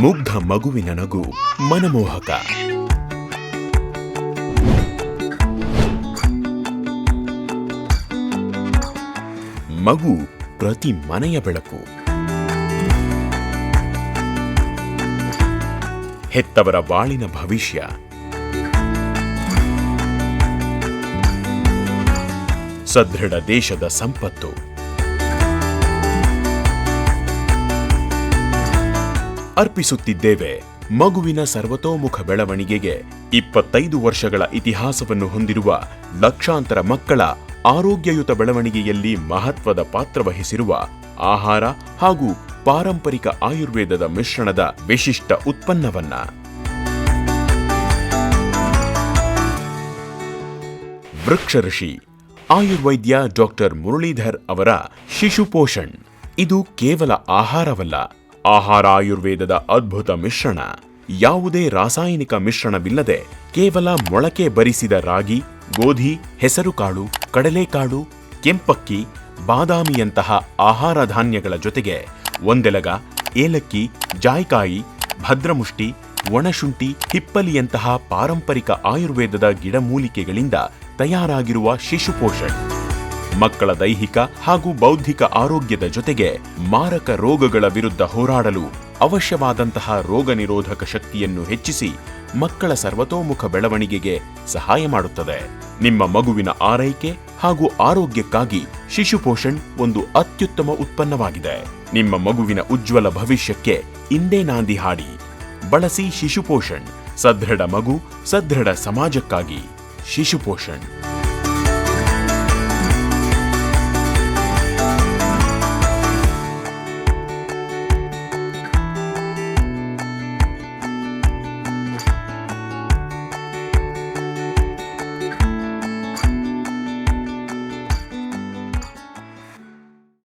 ಮುಗ್ಧ ಮಗುವಿನ ನಗು ಮನಮೋಹಕ. ಮಗು ಪ್ರತಿ ಮನೆಯ ಬೆಳಕು. ಹೆತ್ತವರ ಬಾಳಿನ ಭವಿಷ್ಯ. ಸದೃಢ ದೇಶದ ಸಂಪತ್ತು. ಅರ್ಪಿಸುತ್ತಿದ್ದೇವೆ ಮಗುವಿನ ಸರ್ವತೋಮುಖ ಬೆಳವಣಿಗೆಗೆ 25 ವರ್ಷಗಳ ಇತಿಹಾಸವನ್ನು ಹೊಂದಿರುವ ಲಕ್ಷಾಂತರ ಮಕ್ಕಳ ಆರೋಗ್ಯಯುತ ಬೆಳವಣಿಗೆಯಲ್ಲಿ ಮಹತ್ವದ ಪಾತ್ರವಹಿಸಿರುವ ಆಹಾರ ಹಾಗೂ ಪಾರಂಪರಿಕ ಆಯುರ್ವೇದದ ಮಿಶ್ರಣದ ವಿಶಿಷ್ಟ ಉತ್ಪನ್ನವನ್ನ. ವೃಕ್ಷಋಷಿ ಆಯುರ್ವೈದ್ಯ ಡಾಕ್ಟರ್ ಮುರಳೀಧರ್ ಅವರ ಶಿಶು ಪೋಷಣ್. ಇದು ಕೇವಲ ಆಹಾರವಲ್ಲ, ಆಹಾರ ಆಯುರ್ವೇದದ ಅದ್ಭುತ ಮಿಶ್ರಣ. ಯಾವುದೇ ರಾಸಾಯನಿಕ ಮಿಶ್ರಣವಿಲ್ಲದೆ ಕೇವಲ ಮೊಳಕೆ ಬರಿಸಿದ ರಾಗಿ, ಗೋಧಿ, ಹೆಸರುಕಾಳು, ಕಡಲೆಕಾಳು, ಕೆಂಪಕ್ಕಿ, ಬಾದಾಮಿಯಂತಹ ಆಹಾರ ಧಾನ್ಯಗಳ ಜೊತೆಗೆ ಒಂದೆಲಗ, ಏಲಕ್ಕಿ, ಜಾಯ್ಕಾಯಿ, ಭದ್ರಮುಷ್ಟಿ, ಒಣಶುಂಠಿ, ಹಿಪ್ಪಲಿಯಂತಹ ಪಾರಂಪರಿಕ ಆಯುರ್ವೇದದ ಗಿಡಮೂಲಿಕೆಗಳಿಂದ ತಯಾರಾಗಿರುವ ಶಿಶು ಪೋಷಣ್ ಮಕ್ಕಳ ದೈಹಿಕ ಹಾಗೂ ಬೌದ್ಧಿಕ ಆರೋಗ್ಯದ ಜೊತೆಗೆ ಮಾರಕ ರೋಗಗಳ ವಿರುದ್ಧ ಹೋರಾಡಲು ಅವಶ್ಯವಾದಂತಹ ರೋಗ ನಿರೋಧಕ ಶಕ್ತಿಯನ್ನು ಹೆಚ್ಚಿಸಿ ಮಕ್ಕಳ ಸರ್ವತೋಮುಖ ಬೆಳವಣಿಗೆಗೆ ಸಹಾಯ ಮಾಡುತ್ತದೆ. ನಿಮ್ಮ ಮಗುವಿನ ಆರೈಕೆ ಹಾಗೂ ಆರೋಗ್ಯಕ್ಕಾಗಿ ಶಿಶು ಪೋಷಣ್ ಒಂದು ಅತ್ಯುತ್ತಮ ಉತ್ಪನ್ನವಾಗಿದೆ. ನಿಮ್ಮ ಮಗುವಿನ ಉಜ್ವಲ ಭವಿಷ್ಯಕ್ಕೆ ಇಂದೇ ನಾಂದಿ ಹಾಡಿ. ಬಳಸಿ ಶಿಶು ಪೋಷಣ್. ಸದೃಢ ಮಗು, ಸದೃಢ ಸಮಾಜಕ್ಕಾಗಿ ಶಿಶು ಪೋಷಣ್.